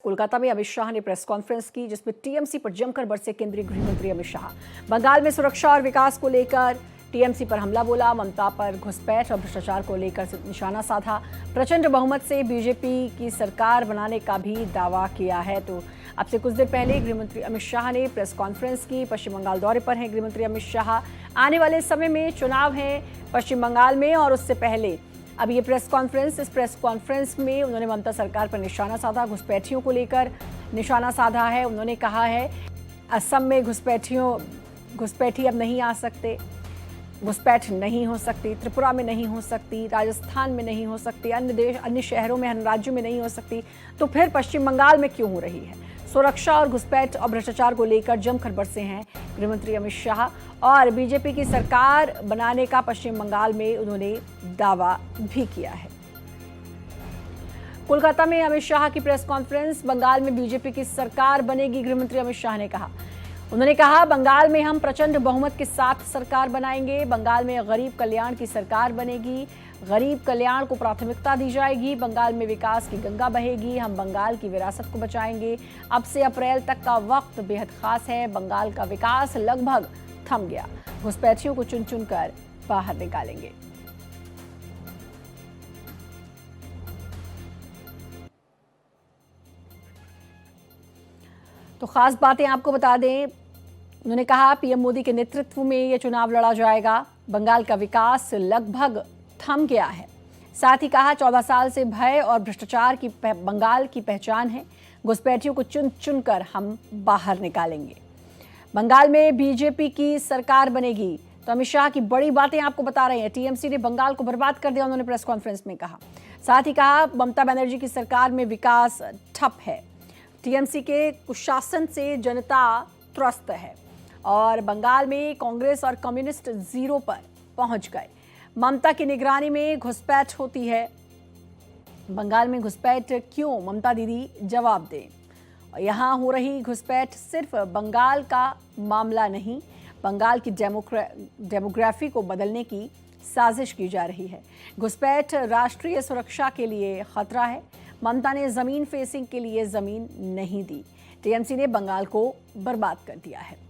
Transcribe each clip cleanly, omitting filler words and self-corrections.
कोलकाता में अमित शाह ने press conference की, जिसमें टीएमसी पर जमकर बरसे केंद्रीय गृह मंत्री अमित शाह। बंगाल में सुरक्षा और विकास को लेकर टीएमसी पर हमला बोला, ममता पर घुसपैठ और भ्रष्टाचार को लेकर निशाना साधा। प्रचंड बहुमत से बीजेपी की सरकार बनाने का भी दावा किया है। तो अब से कुछ देर पहले गृह मंत्री अमित शाह ने प्रेस कॉन्फ्रेंस की। पश्चिम बंगाल दौरे पर हैं गृह मंत्री अमित शाह। आने वाले समय में चुनाव है पश्चिम बंगाल में, और उससे पहले अब ये प्रेस कॉन्फ्रेंस में उन्होंने ममता सरकार पर निशाना साधा, घुसपैठियों को लेकर निशाना साधा है। उन्होंने कहा है असम में घुसपैठी अब नहीं आ सकते, घुसपैठ नहीं हो सकती, त्रिपुरा में नहीं हो सकती, राजस्थान में नहीं हो सकती, अन्य शहरों में, अन्य राज्यों में नहीं हो सकती, तो फिर पश्चिम बंगाल में क्यों हो रही है। सुरक्षा और घुसपैठ और भ्रष्टाचार को लेकर जमकर बरसे हैं गृहमंत्री अमित शाह, और बीजेपी की सरकार बनाने का पश्चिम बंगाल में उन्होंने दावा भी किया है। कोलकाता में अमित शाह की प्रेस कॉन्फ्रेंस। बंगाल में बीजेपी की सरकार बनेगी, गृहमंत्री अमित शाह ने कहा। उन्होंने कहा बंगाल में हम प्रचंड बहुमत के साथ सरकार बनाएंगे। बंगाल में गरीब कल्याण की सरकार बनेगी, गरीब कल्याण को प्राथमिकता दी जाएगी। बंगाल में विकास की गंगा बहेगी, हम बंगाल की विरासत को बचाएंगे। अब से अप्रैल तक का वक्त बेहद खास है। बंगाल का विकास लगभग थम गया, घुसपैठियों को चुन चुन कर बाहर निकालेंगे। तो खास बातें आपको बता दें, उन्होंने कहा पीएम मोदी के नेतृत्व में यह चुनाव लड़ा जाएगा। बंगाल का विकास लगभग थम गया है। साथ ही कहा 14 साल से भय और भ्रष्टाचार की बंगाल की पहचान है। घुसपैठियों को चुन चुन कर हम बाहर निकालेंगे। बंगाल में बीजेपी की सरकार बनेगी। तो अमित शाह की बड़ी बातें आपको बता रहे हैं। टीएमसी ने बंगाल को बर्बाद कर दिया, उन्होंने प्रेस कॉन्फ्रेंस में कहा। साथ ही कहा ममता बनर्जी की सरकार में विकास ठप है। टीएमसी के कुशासन से जनता त्रस्त है, और बंगाल में कांग्रेस और कम्युनिस्ट जीरो पर पहुंच गए। ममता की निगरानी में घुसपैठ होती है। बंगाल में घुसपैठ क्यों, ममता दीदी जवाब दें। यहाँ हो रही घुसपैठ सिर्फ बंगाल का मामला नहीं, बंगाल की डेमोग्राफी को बदलने की साजिश की जा रही है। घुसपैठ राष्ट्रीय सुरक्षा के लिए खतरा है। ममता ने जमीन फेसिंग के लिए जमीन नहीं दी। टीएमसी ने बंगाल को बर्बाद कर दिया है।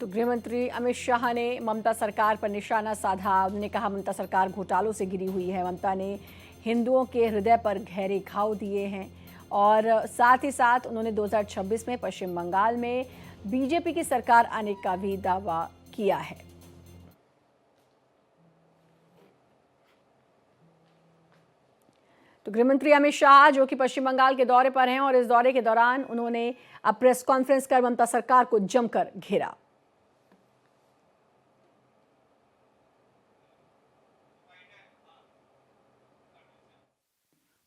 तो गृहमंत्री अमित शाह ने ममता सरकार पर निशाना साधा। उन्होंने कहा ममता सरकार घोटालों से घिरी हुई है। ममता ने हिंदुओं के हृदय पर गहरे घाव दिए हैं, और साथ ही साथ उन्होंने 2026 में पश्चिम बंगाल में बीजेपी की सरकार आने का भी दावा किया है। तो गृहमंत्री अमित शाह जो कि पश्चिम बंगाल के दौरे पर हैं, और इस दौरे के दौरान उन्होंने अब प्रेस कॉन्फ्रेंस कर ममता सरकार को जमकर घेरा।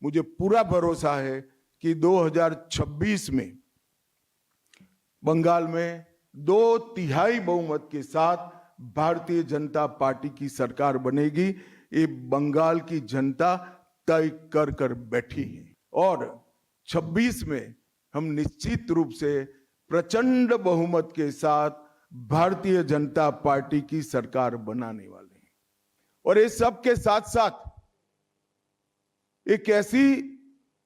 मुझे पूरा भरोसा है कि 2026 में बंगाल में 2/3 बहुमत के साथ भारतीय जनता पार्टी की सरकार बनेगी। ये बंगाल की जनता तय कर कर बैठी है, और 26 में हम निश्चित रूप से प्रचंड बहुमत के साथ भारतीय जनता पार्टी की सरकार बनाने वाले हैं। और ये सब के साथ साथ एक ऐसी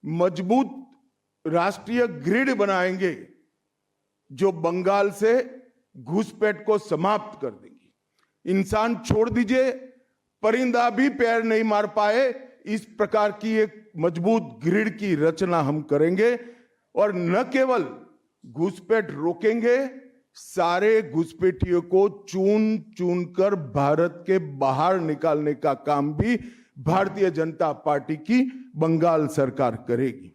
मजबूत राष्ट्रीय ग्रिड बनाएंगे जो बंगाल से घुसपैठ को समाप्त कर देंगी। इंसान छोड़ दीजिए, परिंदा भी पैर नहीं मार पाए, इस प्रकार की एक मजबूत ग्रिड की रचना हम करेंगे। और न केवल घुसपैठ रोकेंगे, सारे घुसपैठियों को चुन चुन कर भारत के बाहर निकालने का काम भी भारतीय जनता पार्टी की बंगाल सरकार करेगी।